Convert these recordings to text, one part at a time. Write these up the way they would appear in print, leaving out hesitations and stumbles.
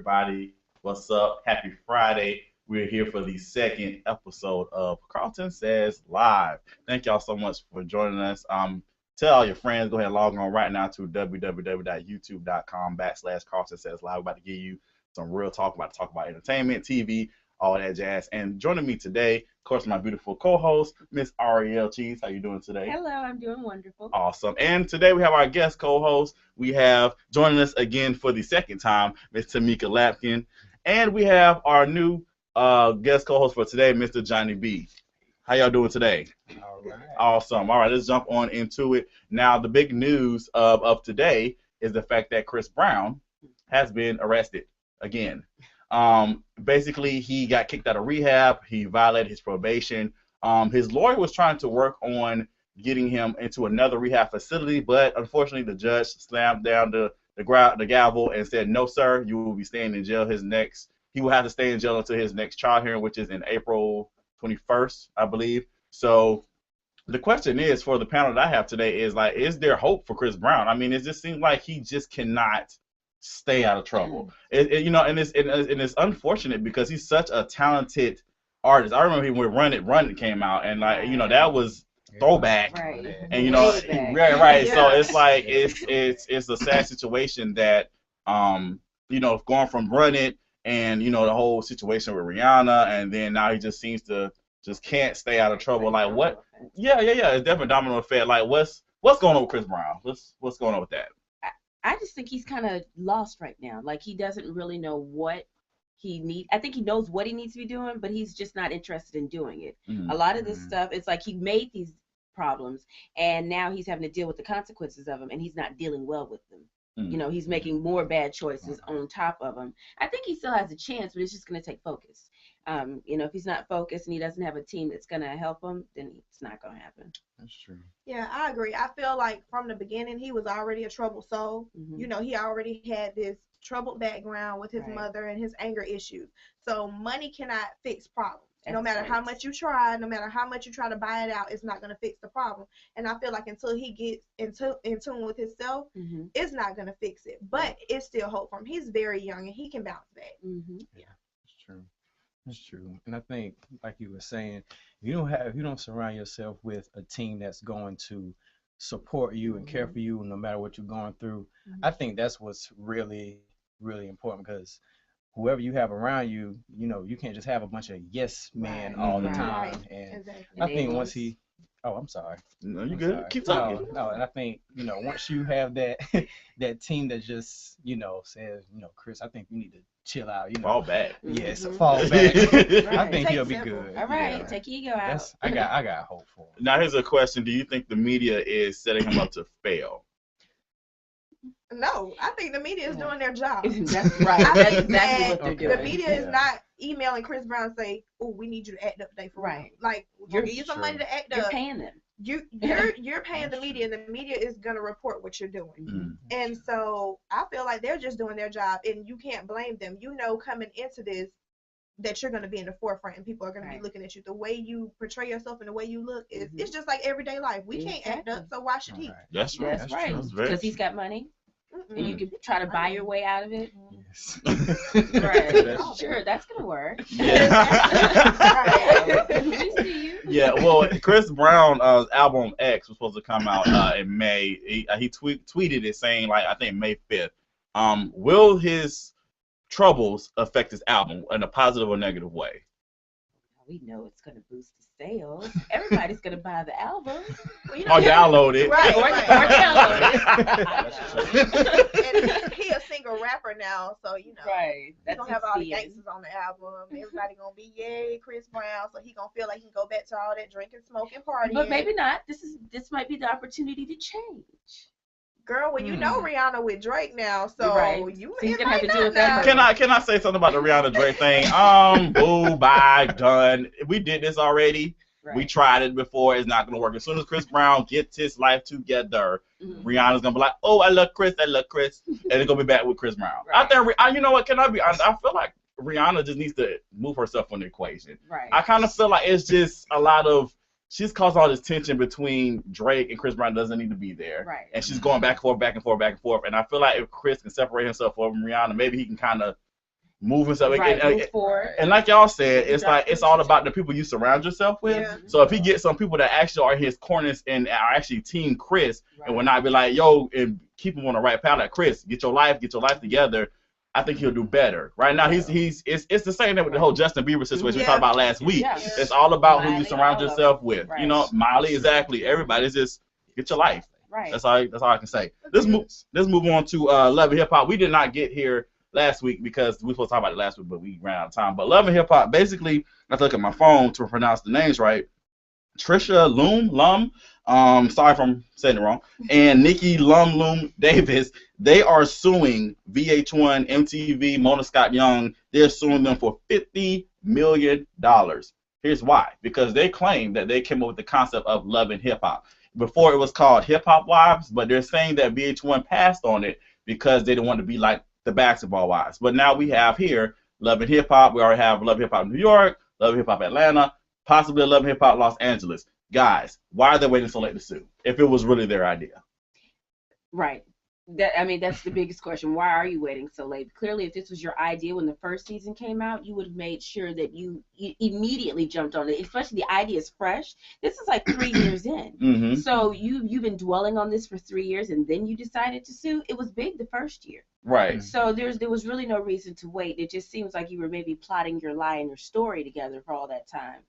everybody? What's up? Happy Friday. We're here for the second episode of Carlton Says Live. Thank y'all so much for joining us. Tell all your friends, go ahead and log on right now to www.youtube.com/Carlton Says Live. We're about to give you some real talk, about to talk about entertainment, TV, all that jazz. And joining me today, of course, my beautiful co-host, Miss Ariel Cheese. How you doing today? Hello, I'm doing wonderful. Awesome. And today we have our guest co-host. We have joining us again for the second time, Miss Tamika Lampkin. And we have our new guest co-host for today, Mr. Johnnie B. How y'all doing today? All right. Awesome. All right, let's jump on into it. Now, the big news of today is the fact that Chris Brown has been arrested again. Basically, he got kicked out of rehab. He violated his probation. His lawyer was trying to work on getting him into another rehab facility, but unfortunately, the judge slammed down the gavel and said, "No, sir, you will be staying in jail. He will have to stay in jail until his next trial hearing, which is in April 21st, I believe." So the question is, for the panel that I have today, is there hope for Chris Brown? I mean, it just seems like he just cannot stay out of trouble. And it's unfortunate because he's such a talented artist. I remember when Run It came out, and that was throwback. Right. And right. So it's like it's a sad situation that going from Run It and the whole situation with Rihanna, and then now he just seems to just can't stay out of trouble. Like what? Yeah. It's definitely domino effect. Like what's going on with Chris Brown? What's going on with that? I just think he's kind of lost right now. Like he doesn't really know what he needs. I think he knows what he needs to be doing, but he's just not interested in doing it. A lot of this stuff, it's like he made these problems, and now he's having to deal with the consequences of them, and he's not dealing well with them. He's making more bad choices on top of them. I think he still has a chance, but it's just going to take focus. If he's not focused and he doesn't have a team that's going to help him, then it's not going to happen. That's true. Yeah, I agree. I feel like from the beginning he was already a troubled soul. He already had this troubled background with his mother and his anger issues. So money cannot fix problems. No matter how much you try, no matter how much you try to buy it out, it's not going to fix the problem. And I feel like until he gets in tune with himself, it's not going to fix it. But it's still hope for him. He's very young and he can bounce back. Yeah, that's true. That's true. And I think, like you were saying, if you don't surround yourself with a team that's going to support you and care for you no matter what you're going through, I think that's what's really, really important, because whoever you have around you, you can't just have a bunch of yes men all the time. And I think once he, I'm sorry. No, you good. Keep talking. No, and I think, once you have that that team that just, says, Chris, I think you need to chill out. Fall back. Yes, fall back. I think he'll be good. All right, take your ego out. I got hope for him. Now here's a question: do you think the media is setting him up to fail? No, I think the media is doing their job. That's right. That's exactly what they're doing. The media is not emailing Chris Brown and say, "Oh, we need you to act up today for real." Like, we'll give you some money to act up. You're paying them. You're paying the media, and the media is gonna report what you're doing. And so I feel like they're just doing their job, and you can't blame them. Coming into this, that you're going to be in the forefront and people are going to be looking at you. The way you portray yourself and the way you look is it's just like everyday life. We can't act up, so why should he? That's right. That's right. Because he's got money. And you can try to buy your way out of it. Yes. Right. Sure, that's going to work. We see you. Yeah, well, Chris Brown's album X was supposed to come out in May. He tweeted it saying, I think May 5th. Will his troubles affect his album in a positive or negative way? We know it's going to boost the sales. Everybody's going to buy the album. Or download it. Right. Or download it. And he's a single rapper now, so he's gonna have all the gangsters on the album. Everybody gonna be yay Chris Brown, so he gonna feel like he can go back to all that drinking, smoking, partying. But maybe not. This might be the opportunity to change. Girl, well, Rihanna with Drake now, so you he's gonna have to deal with that. Can I say something about the Rihanna Drake thing? Boo, bye, done. We did this already. Right. We tried it before. It's not gonna work. As soon as Chris Brown gets his life together, Rihanna's gonna be like, "Oh, I love Chris," and it's gonna be back with Chris Brown. Right. I think, you know what? Can I be honest? I feel like Rihanna just needs to move herself from the equation. Right. I kind of feel like it's just a lot of. She's caused all this tension between Drake and Chris Brown. Doesn't need to be there. Right. And she's going back and forth. And I feel like if Chris can separate himself from Rihanna, maybe he can kind of moving stuff. Right, move forward. And like y'all said, it's like it's all about the people you surround yourself with. Yeah. So if he gets some people that actually are his corners and are actually team Chris, and will not be like, yo, and keep him on the right path, like Chris, get your life together. I think he'll do better. Right now, it's the same thing with the whole Justin Bieber situation we talked about last week. Yeah. It's all about who you surround yourself with. Right. You know, Miley, exactly. Everybody, just get your life. Right. That's all I can say. Let's move on to Love and Hip Hop. We did not get here last week because we were supposed to talk about it last week, but we ran out of time. But Love and Hip Hop, basically, I have to look at my phone to pronounce the names right. Trisha Lum, sorry if I'm saying it wrong, and Nikki Lum Davis, they are suing VH1, MTV, Mona Scott Young. They're suing them for $50 million. Here's why. Because they claim that they came up with the concept of Love and Hip Hop. Before it was called Hip Hop Wives, but they're saying that VH1 passed on it because they didn't want to be like the Basketball Wives. But now we have here Love and Hip Hop. We already have Love and Hip Hop New York, Love and Hip Hop Atlanta, possibly Love and Hip Hop Los Angeles. Guys, why are they waiting so late to sue if it was really their idea? Right. That's the biggest question. Why are you waiting so late? Clearly, if this was your idea when the first season came out, you would have made sure that you immediately jumped on it. Especially the idea is fresh. This is like 3 years in. Mm-hmm. So you've been dwelling on this for 3 years, and then you decided to sue. It was big the first year. Right. So there was really no reason to wait. It just seems like you were maybe plotting your lie and your story together for all that time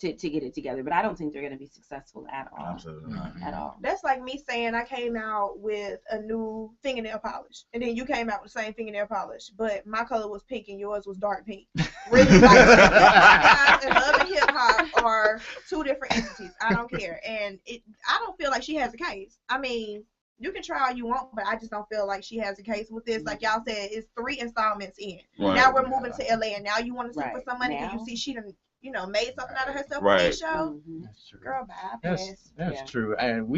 to get it together. But I don't think they're going to be successful at all. Absolutely not. At all. That's like me saying I came out with a new fingernail polish, and then you came out with the same fingernail polish, but my color was pink and yours was dark pink. Really, like, and Love and Hip Hop are two different entities. I don't care, and I don't feel like she has a case. I mean, you can try all you want, but I just don't feel like she has a case with this. Like y'all said, it's 3 installments in. Right. Now we're moving to LA, and now you want to sue for some money because you see she done, made something out of herself on this show. Mm-hmm. That's true. Girl, bypass. That's true. And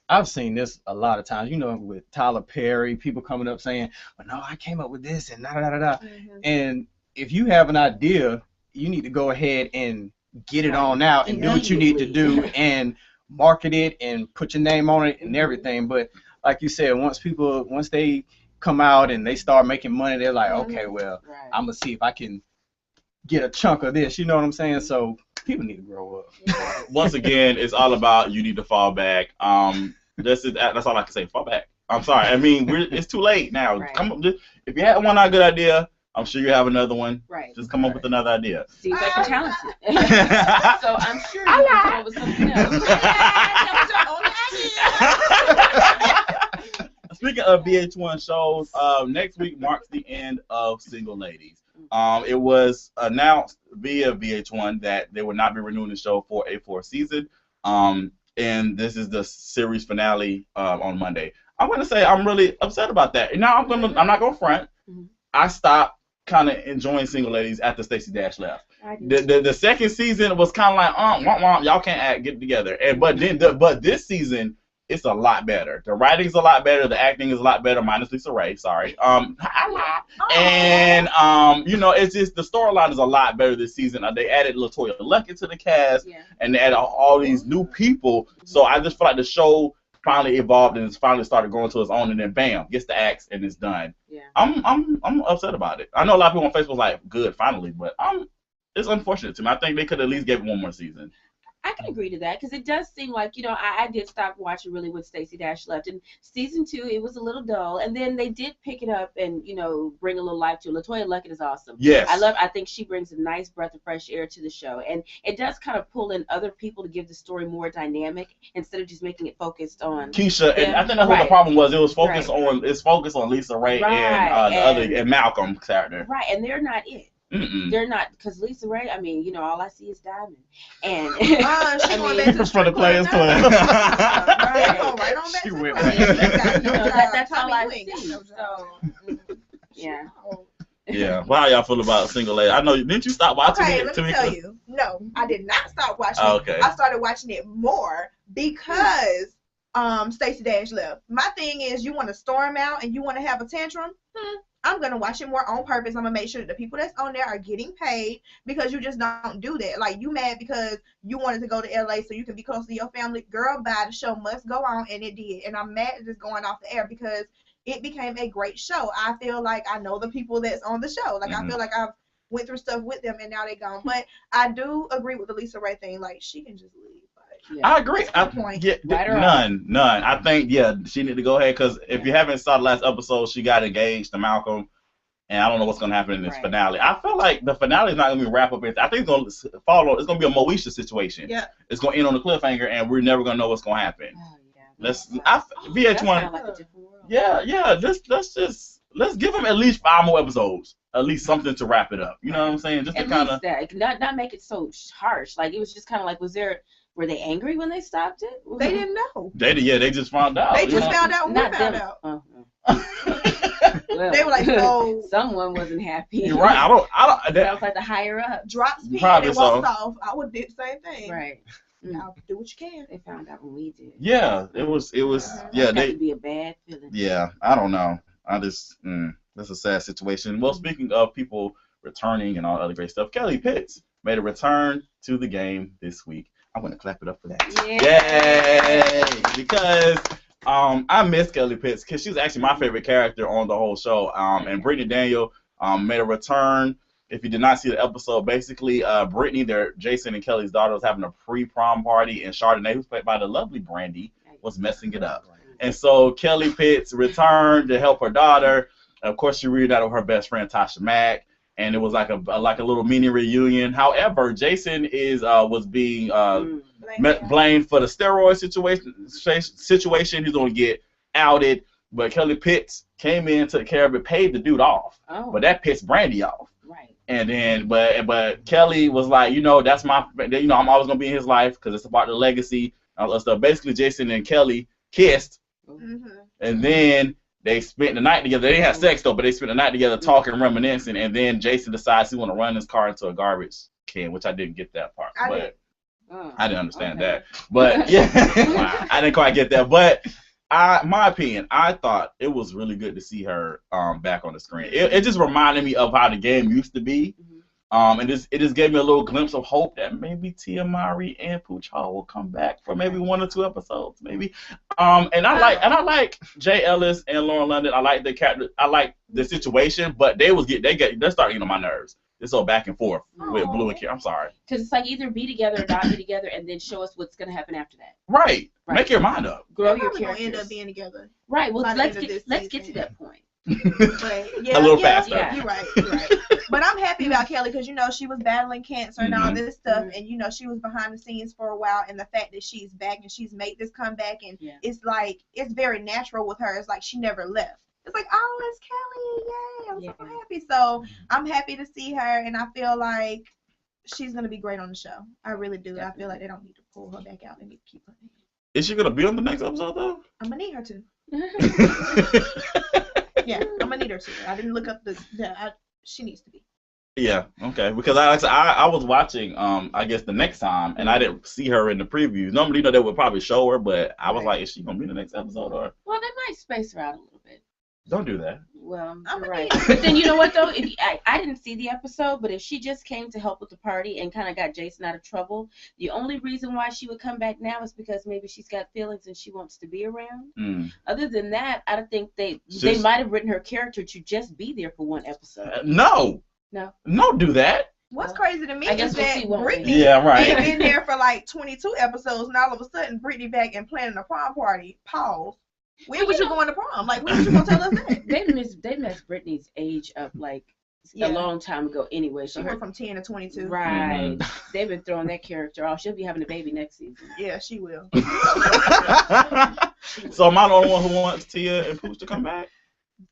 I've seen this a lot of times, with Tyler Perry, people coming up saying, well, no, I came up with this and da-da-da-da. Mm-hmm. And if you have an idea, you need to go ahead and get it on out and do what you need to do and market it and put your name on it and everything. But like you said, once they come out and they start making money, they're like, okay, well, I'm going to see if I can get a chunk of this, you know what I'm saying? So people need to grow up. Once again, it's all about you need to fall back. That's all I can say. Fall back. I'm sorry. I mean, it's too late now. Right. Come up, if you had one good idea, I'm sure you have another one. Right. Just come up with another idea. Seems like you're talented. So I'm sure you can come up with something else. Speaking of VH1 shows, next week marks the end of Single Ladies. It was announced via VH1 that they would not be renewing the show for a 4th season. And this is the series finale on Monday. I'm gonna say I'm really upset about that. Now I'm not gonna front. Mm-hmm. I stopped kind of enjoying Single Ladies after Stacey Dash left. The second season was kind of like, y'all can't act, get it together. But this season, it's a lot better. The writing's a lot better. The acting is a lot better, minus Lisa Ray. Sorry. And it's just the storyline is a lot better this season. They added LaToya Luckett to the cast, and they added all these new people. So I just feel like the show finally evolved and it's finally started going to its own, and then bam, gets the axe and it's done. Yeah. I'm upset about it. I know a lot of people on Facebook was like, good, finally, but it's unfortunate to me. I think they could at least give it one more season. I can agree to that because it does seem like, I did stop watching really when Stacey Dash left. And season 2, it was a little dull. And then they did pick it up and, bring a little life to it. LaToya Luckett is awesome. Yes. I think she brings a nice breath of fresh air to the show. And it does kind of pull in other people to give the story more dynamic instead of just making it focused on Keisha. Them. And I think that's what the problem was. It was focused on Lisa Ray and Malcolm's character. Right. And they're not it. Mm-mm. They're not, because Lisa Ray, all I see is Diamond. And it's for the Players Club. She went back. That's all I see. So, yeah. Yeah. Well, how y'all feel about Single Lady? I know, didn't you stop watching it? Okay, let me tell you. No, I did not stop watching it. I started watching it more because Stacey Dash left. My thing is, you want to storm out and you want to have a tantrum? I'm going to watch it more on purpose. I'm going to make sure that the people that's on there are getting paid, because you just don't do that. Like, you mad because you wanted to go to LA so you can be close to your family. Girl, bye. The show must go on, and it did. And I'm mad at this going off the air because it became a great show. I feel like I know the people that's on the show. Like, I feel like I've went through stuff with them, and now they gone. But I do agree with the Lisa Ray thing. Like, she can just leave. I agree. None. I think she need to go ahead, because if you haven't saw the last episode, she got engaged to Malcolm, and I don't know what's gonna happen in this finale. I feel like the finale is not gonna be wrap up. I think it's gonna follow. It's gonna be a Moesha situation. Yeah. It's gonna end on a cliffhanger, and we're never gonna know what's gonna happen. Oh, yeah. VH1. Like a different world. Yeah. Let's give them at least 5 more episodes. At least something to wrap it up. You know what I'm saying? Just to kind of not make it so harsh. Like, it was just kind of like, were they angry when they stopped it? They didn't know. They just found out. They just found out when we found out. Well, they were like, "Oh, someone wasn't happy." You're right. I don't. That was like the higher up. Drops pin and walks off. I would do the same thing. Right. I'll do what you can. They found out when we did. Yeah, it was. Yeah, that could be a bad feeling. Yeah, I don't know. I just. That's a sad situation. Well, speaking of people returning and all other great stuff, Kelly Pitts made a return to the game this week. I'm gonna clap it up for that. Yay! Because I miss Kelly Pitts, because she was actually my favorite character on the whole show. And Brittany Daniel made a return. If you did not see the episode, basically Brittany, Jason and Kelly's daughter, was having a pre-prom party, and Chardonnay, who's played by the lovely Brandy, was messing it up. And so Kelly Pitts returned to help her daughter. Of course, she reunited with her best friend Tasha Mack, and it was like a little mini reunion. However, Jason was being blamed for the steroid situation. He's going to get outed, but Kelly Pitts came in, took care of it, paid the dude off. Oh. But that pissed Brandy off. Right. And then, but Kelly was like, that's my, I'm always going to be in his life because it's a part of the legacy. So basically, Jason and Kelly kissed, and then they spent the night together. They didn't have sex, though, but they spent the night together talking and reminiscing, and then Jason decides he want to run his car into a garbage can, which I didn't get that part. I didn't understand that. But, yeah, I didn't quite get that. But, my opinion, I thought it was really good to see her back on the screen. It just reminded me of how the game used to be. And it just gave me a little glimpse of hope that maybe Tia Mowry and Pooch Hall will come back for maybe 1 or 2 episodes, maybe. And I like Jay Ellis and Lauren London. I like the character. I like the situation, but they're starting to get on my nerves. It's all back and forth with Blue and Kira. I'm sorry. Because it's like either be together or not be together, and then show us what's going to happen after that. Right. Make your mind up. Grow your characters. Gonna end up being together. Right. Well, let's get to that point. But, a little faster. Yeah, you're right. But I'm happy about Kelly because she was battling cancer and all this stuff, and she was behind the scenes for a while, and the fact that she's back and she's made this comeback, and it's like it's very natural with her. It's like she never left. It's like, oh, it's Kelly, yay! I'm so happy. So I'm happy to see her, and I feel like she's gonna be great on the show. I really do. Definitely. I feel like they don't need to pull her back out. They need to keep her in. Is she gonna be on the next episode though? I'm gonna need her to. Yeah, I'm gonna need her to. I didn't look up she needs to be. Yeah, okay. Because I was watching I guess the next time, and I didn't see her in the previews. Normally, they would probably show her, but I was like, is she gonna be in the next episode or? Well, they might space her out a little bit. Don't do that. Well, I'm right. But then you know what though? I didn't see the episode, but if she just came to help with the party and kind of got Jason out of trouble, the only reason why she would come back now is because maybe she's got feelings and she wants to be around. Other than that, I don't think they might have written her character to just be there for 1 episode. No. Don't do that. What's crazy to me is that Brittany ain't been there for like 22 episodes, and all of a sudden Brittany back and planning a prom party. Pause. When was you going to prom? Like, when was you going to tell us that? They messed Brittany's age up like a long time ago anyway. She went from 10 to 22. Right. They've been throwing that character off. She'll be having a baby next season. Yeah, she will. So am I the only one who wants Tia and Pooch to come back?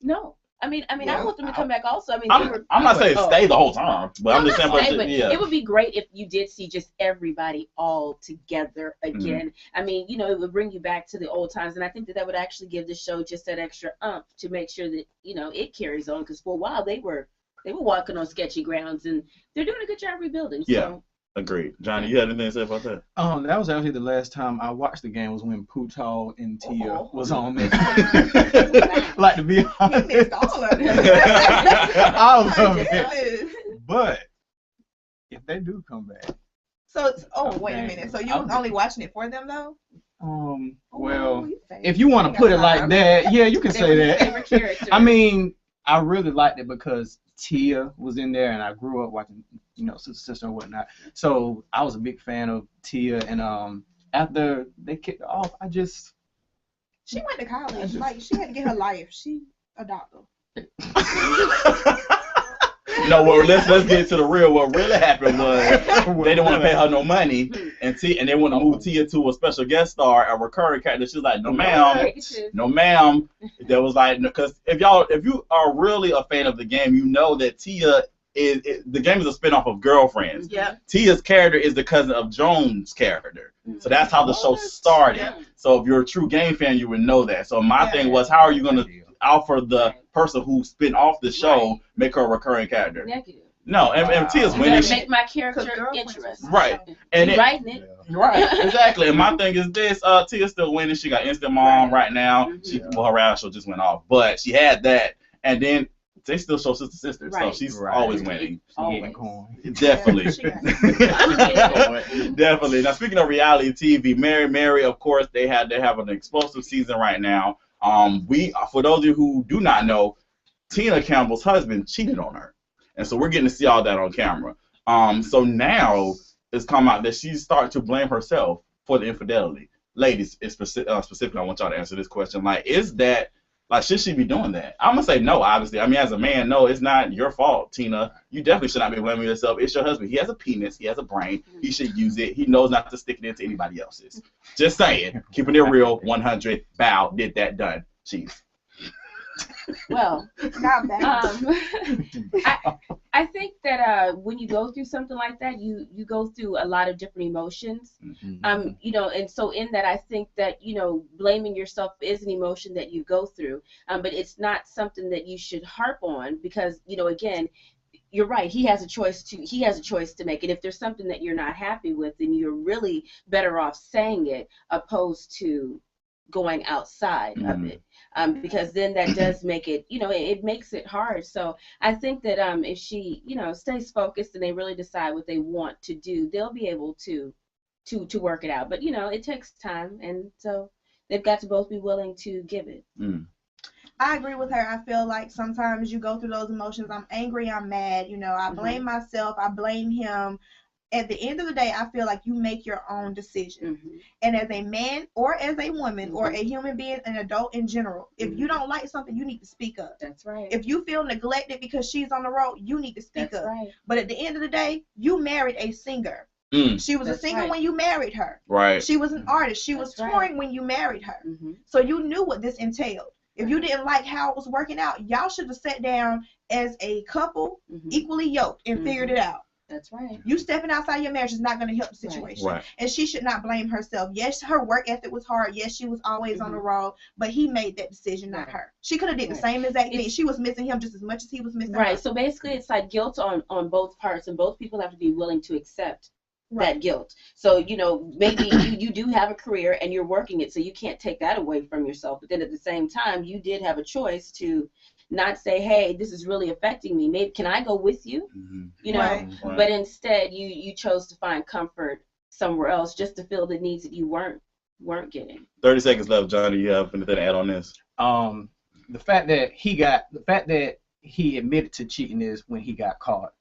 No. I mean, I want them to come back also. I mean, I'm not saying stay the whole time, but I'm just saying. It would be great if you did see just everybody all together again. I mean, it would bring you back to the old times, and I think that would actually give the show just that extra oomph to make sure that it carries on. Because for a while they were walking on sketchy grounds, and they're doing a good job rebuilding. Yeah. So. Agreed. Johnny, you had anything to say about that? That was actually the last time I watched the game was when Pooch Hall and Tia was on there. Like, to be honest. You missed all of it. All of it. But if they do come back. So wait a minute. So you was only watching it for them though? Well, if you want to put it like that, yeah, you can They say were his that. favorite character. I mean, I really liked it because Tia was in there, and I grew up watching, Sister and whatnot. So I was a big fan of Tia, and after they kicked her off, She went to college. Like, she had to get her life. She a doctor. No, well, let's get to the real. What really happened was they didn't want to pay her no money, and they want to move Tia to a special guest star, a recurring character. She's like, no ma'am, no ma'am. That was like, because if you are really a fan of the game, you know that Tia the game is a spinoff of Girlfriends. Yeah. Tia's character is the cousin of Joan's character. So that's how the show started. Yeah. So if you're a true game fan, you would know that. So my thing was, how are you going to offer the person who spin off the show, make her a recurring character? Negative. No, and Tia's winning. Make my character interesting. Right. And writing it. Right, exactly. And my thing is this, Tia's still winning. She got Instant Mom right now. Her reality show just went off. But she had that. And then they still show Sister, so she's always winning. Definitely. Definitely. Now, speaking of reality TV, Mary, of course, they have an explosive season right now. For those of you who do not know, Tina Campbell's husband cheated on her, and so we're getting to see all that on camera. So now it's come out that she's starting to blame herself for the infidelity. Ladies, specifically, I want y'all to answer this question. Like, should she be doing that? I'm going to say no, obviously. I mean, as a man, no, it's not your fault, Tina. You definitely should not be blaming yourself. It's your husband. He has a penis. He has a brain. He should use it. He knows not to stick it into anybody else's. Just saying. Keeping it real, 100, bow, did that, done. Cheese. Well, not bad. I think that when you go through something like that, you go through a lot of different emotions. And so in that, I think that blaming yourself is an emotion that you go through, but it's not something that you should harp on because again, you're right. He has a choice to make, and if there's something that you're not happy with, then you're really better off saying it opposed to going outside of it, because then that does make it, it makes it hard. So I think that if she, stays focused and they really decide what they want to do, they'll be able to work it out. But it takes time, and so they've got to both be willing to give it. I agree with her. I feel like sometimes you go through those emotions. I'm angry, I'm mad, I blame myself, I blame him. At the end of the day, I feel like you make your own decision. And as a man or as a woman or a human being, an adult in general, if you don't like something, you need to speak up. That's right. If you feel neglected because she's on the road, you need to speak up. Right. But at the end of the day, you married a singer. She was a singer when you married her. Right. She was an artist. She was touring when you married her. So you knew what this entailed. If you didn't like how it was working out, y'all should have sat down as a couple, equally yoked, and figured it out. That's right. You stepping outside your marriage is not going to help the situation. Right. And she should not blame herself. Yes, her work ethic was hard. Yes, she was always on the road. But he made that decision, not her. She could have did the same exact thing. She was missing him just as much as he was missing her. Right. So basically, it's like guilt on both parts, and both people have to be willing to accept that guilt. So, maybe you do have a career and you're working it, so you can't take that away from yourself. But then at the same time, you did have a choice to not say, hey, this is really affecting me. Maybe can I go with you? But instead you chose to find comfort somewhere else just to fill the needs that you weren't getting. 30 seconds left, Johnny. You have anything to add on this? The fact that he admitted to cheating is when he got caught.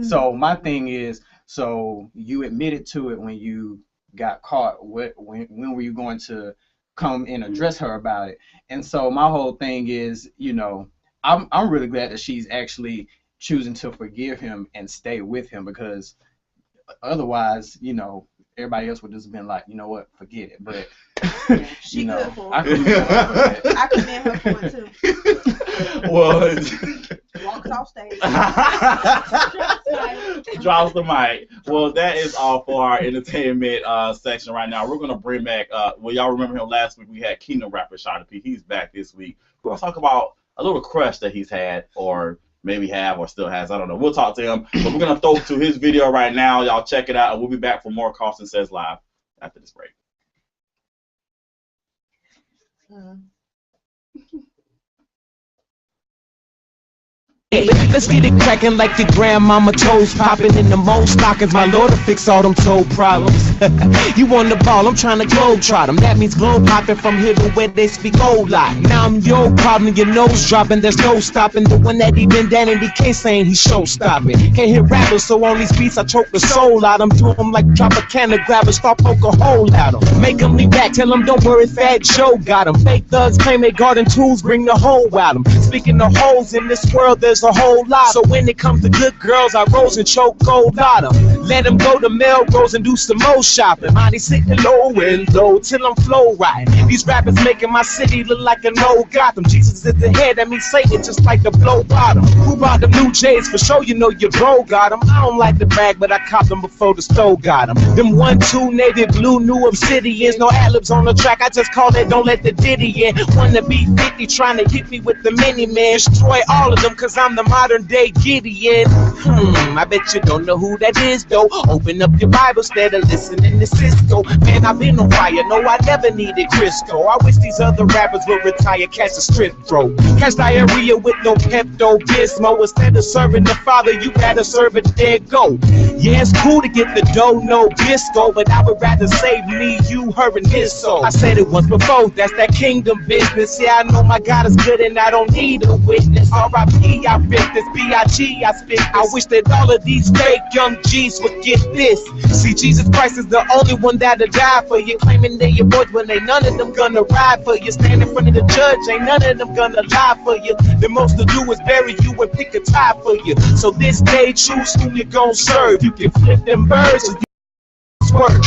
So my thing is, so you admitted to it when you got caught. When were you going to come and address her about it? And so my whole thing is, I'm really glad that she's actually choosing to forgive him and stay with him, because otherwise, everybody else would just have been like, you know what, forget it. But she good for it. I commend her for it too. Well, walks off stage. Drops the mic. Well, that is all for our entertainment section right now. We're gonna bring back. Y'all remember him last week? We had Kingdom rapper Shaudy P. He's back this week. We're gonna talk about a little crush that he's had, or maybe have, or still has. I don't know. We'll talk to him. But we're gonna throw to his video right now. Y'all check it out, and we'll be back for more KARLTON Says Live after this break. Let's get it crackin' like your grandmama toes poppin' in the most stockings. My lord to fix all them toe problems. You on the ball, I'm trying to globe trot 'em. That means globe poppin' from here to where they speak old lot. Now I'm your problem, your nose dropping. There's no stopping the one that even Danny DK saying he's show stopping. Can't hear rappers, so on these beats I choke the soul out 'em. Do 'em like drop a can of grab and start poke a hole at 'em. Make 'em lean back, tell 'em don't worry, Fat Joe got 'em. Fake thugs claim they garden tools, bring the hole out 'em. Speaking of holes in this world, there's a whole lot. So when it comes to good girls, I rose and choke gold out 'em. Let 'em go to Melrose and do some more shopping. Money sitting low and low till I'm flow right. These rappers making my city look like an old Gotham. Jesus is the head, that means Satan just like the blow bottom. Who bought them new J's? For sure you know your bro got 'em. I don't like the bag, but I copped them before the stove got 'em. Them 1-2 native blue new obsidians. No ad-libs on the track, I just call it don't let the ditty in. Wanna be 50 trying to hit me with the mini-man. Destroy all of them cause I'm the modern day Gideon. I bet you don't know who that is though. Open up your Bible instead of listening to Cisco. Man, I've been on fire, no I never needed Crisco. I wish these other rappers would retire, catch a strip throat. Catch diarrhea with no Pepto-Bismol. Instead of serving the Father, you gotta serve it, there go. Yeah, it's cool to get the dough, no disco, but I would rather save me, you, her, and his soul. I said it once before, that's that kingdom business. Yeah, I know my God is good and I don't need a witness. R.I.P. I rip this, B.I.G. I spit this. I wish that all of these fake young G's would get this. See, Jesus Christ is the only one that'll die for you. Claiming they your boys when ain't none of them gonna ride for you. Stand in front of the judge, ain't none of them gonna lie for you. The most to do is bury you and pick a tie for you. So this day, choose who you gon' serve. You can flip them birds or you swerve.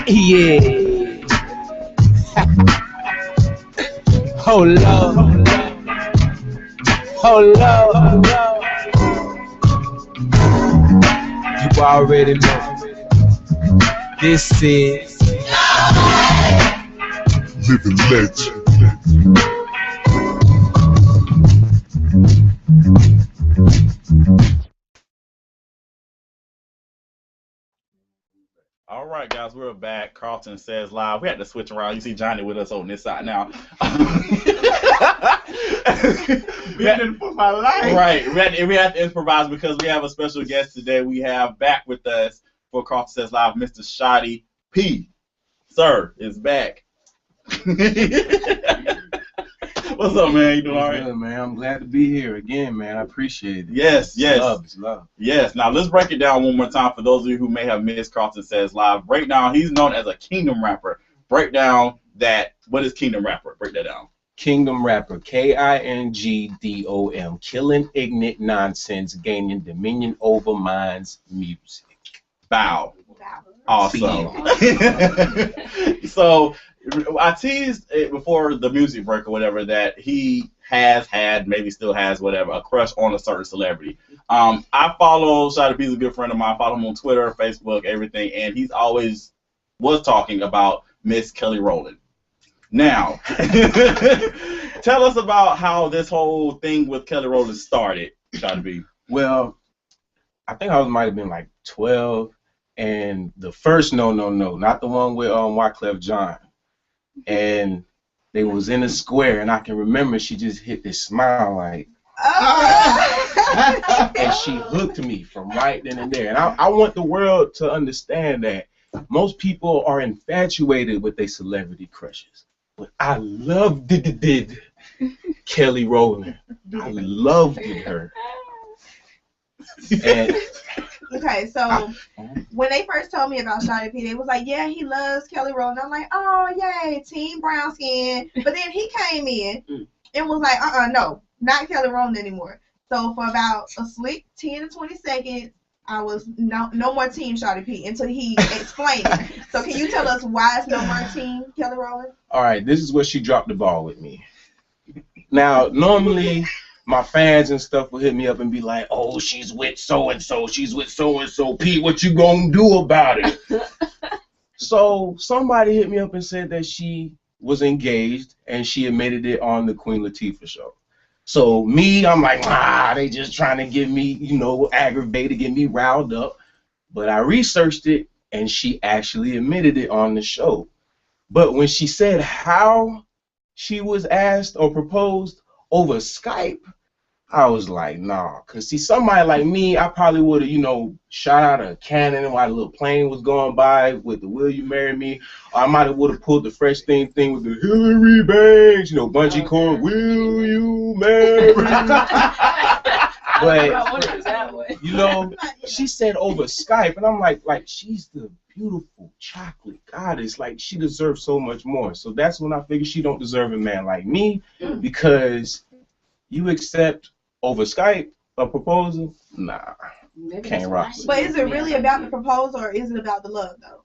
Yeah. Oh Lord. Oh Lord. You already know. This is Living Legend. All right, guys, we're back. Carlton Says Live. We had to switch around. You see Johnny with us on this side now. Begging for my life. Right. We had to improvise because we have a special guest today. We have back with us for Carlton Says Live, Mr. Shaudy P. Sir is back. What's up, man? You doing all right? Good, man. I'm glad to be here again, man. I appreciate it. Yes, yes. It's love. Yes. Now, let's break it down one more time for those of you who may have missed Carlton Says Live. Break down, he's known as a Kingdom rapper. Break down that, what is Kingdom rapper? Break that down. Kingdom rapper, K-I-N-G-D-O-M, killing ignorant nonsense, gaining dominion over minds, music. Bow. Awesome. So, I teased it before the music break or whatever that he has had, maybe still has, whatever, a crush on a certain celebrity. I follow Shaudy P, is a good friend of mine. I follow him on Twitter, Facebook, everything, and he's always was talking about Miss Kelly Rowland. Now, tell us about how this whole thing with Kelly Rowland started, Shaudy P. Well, I think I might have been like 12, and the first no, not the one with Wyclef Jean. And they was in a square, and I can remember she just hit this smile like, and she hooked me from right then and there. And I want the world to understand that most people are infatuated with their celebrity crushes. But I loved Kelly Rowland. I loved her. And okay, so when they first told me about Shaudy P, they was like, yeah, he loves Kelly Rowland. I'm like, oh, yay, team brown skin. But then he came in and was like, no, not Kelly Rowland anymore. So for about a slick 10 to 20 seconds, I was no more team Shaudy P until he explained it. So can you tell us why it's no more team Kelly Rowland? All right, this is where she dropped the ball with me. Now, normally my fans and stuff will hit me up and be like, oh, she's with so-and-so, she's with so-and-so. Pete, what you gonna do about it? So somebody hit me up and said that she was engaged and she admitted it on the Queen Latifah show. So me, I'm like, they just trying to get me, aggravated, get me riled up. But I researched it and she actually admitted it on the show. But when she said how she was asked or proposed over Skype, I was like, nah. Because, see, somebody like me, I probably would have, shot out a cannon while a little plane was going by with the Will You Marry Me? Or I might have would have pulled the Fresh thing with the Hillary Banks, bungee cord, Will You Marry Me? But, she said over Skype, and I'm like, she's the beautiful chocolate goddess. Like, she deserves so much more. So that's when I figured she don't deserve a man like me, because you accept over Skype a proposal? Nah, can't rock. But is it really about the proposal, or is it about the love, though?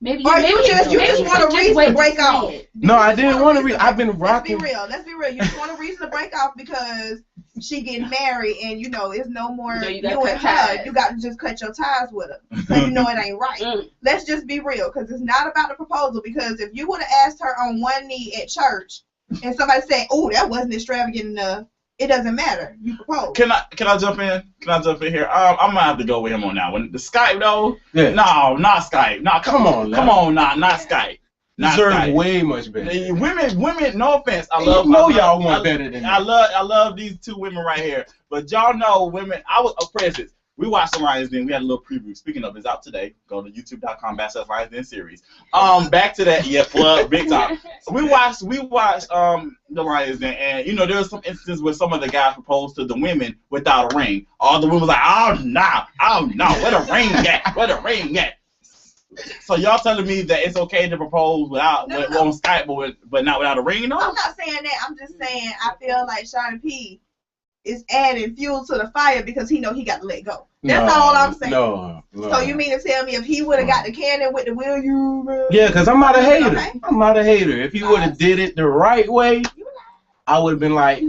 Maybe you just want a reason to break off. No, I didn't want to. I've been rocking. Let's be real. You just want a reason to break off because she getting married, and it's no more you and her. You got to just cut your ties with her, because it ain't right. Let's just be real, because it's not about the proposal. Because if you would have asked her on one knee at church, and somebody said, "Oh, that wasn't extravagant enough," it doesn't matter. You propose. Can I jump in? Can I jump in here? I'm gonna have to go with him on that one. The Skype though? Yeah. No, not Skype. No, come on, not Skype. Deserve way much better. Women. No offense, I love. Y'all want better than me. I love these two women right here. But y'all know women. I was a president. We watched the Lions Den. We had a little preview. Speaking of, it's out today. Go to youtube.com/Lions Den series. Back to that. Yeah, plug big time. We watched the Lions Den, and there was some instances where some of the guys proposed to the women without a ring. All the women was like, oh no, where the ring at? Where the ring at? So y'all telling me that it's okay to propose on Skype, but not without a ring? No, I'm not saying that. I'm just saying I feel like Shaudy P is adding fuel to the fire because he know he got to let go. That's all I'm saying. No. So you mean to tell me if he would have got the cannon with the Will You? Yeah, because I'm not a hater. Okay. I'm not a hater. If he would have did it the right way, I would have been like,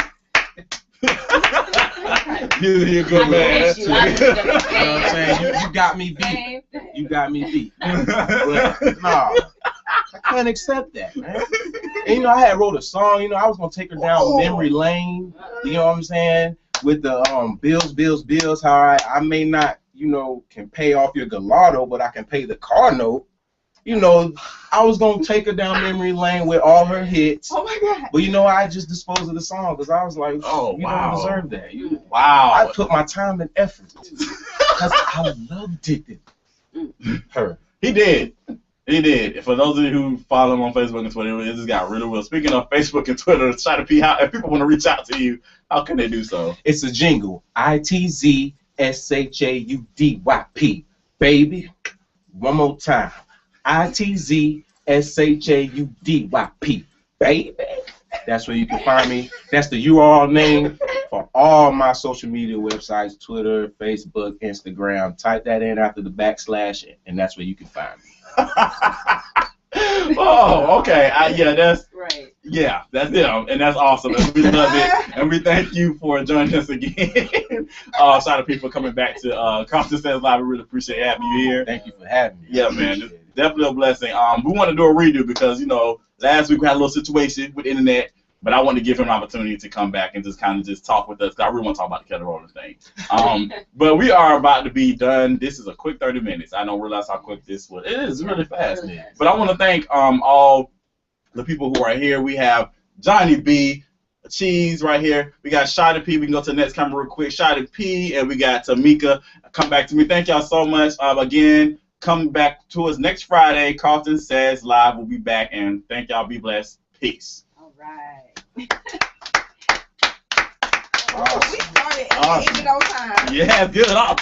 you're a good man. You know what I'm saying? You got me beat. You got me beat. But, nah, I can't accept that, man. And, I had wrote a song. I was gonna take her down memory lane. You know what I'm saying? With the bills. How I may not, can pay off your gelato, but I can pay the car note. I was gonna take her down memory lane with all her hits. Oh my God! But I just disposed of the song because I was like, you don't deserve that. Wow! I put my time and effort because I loved it. Her. He did. For those of you who follow him on Facebook and Twitter, it just got really well. Speaking of Facebook and Twitter, Shaudy P, if people want to reach out to you, how can they do so? It's a jingle. ITZSHAUDYP. Baby. One more time. ITZSHAUDYP. Baby. That's where you can find me. That's the URL name for all my social media websites, Twitter, Facebook, Instagram. Type that in after the / and that's where you can find me. Oh, okay. That's right. Yeah, that's them, and that's awesome. And we love it, and we thank you for joining us again. Shaudy P for coming back to KARLTON SAYS Live. We really appreciate having you here. Thank you for having me. Yeah, man, definitely a blessing. We want to do a redo because last week we had a little situation with the internet. But I want to give him an opportunity to come back and just talk with us, because I really want to talk about the Kettle Roller thing. But we are about to be done. This is a quick 30 minutes. I don't realize how quick this was. It is really fast. But I want to thank all the people who are here. We have Johnnie B, Cheese right here. We got Shaudy P. We can go to the next camera real quick. Shaudy P. And we got Tamika. Come back to me. Thank y'all so much. Again, come back to us next Friday. KARLTON SAYS Live will be back. And thank y'all. Be blessed. Peace. Right. We started at the end of time. Yeah, good. I'll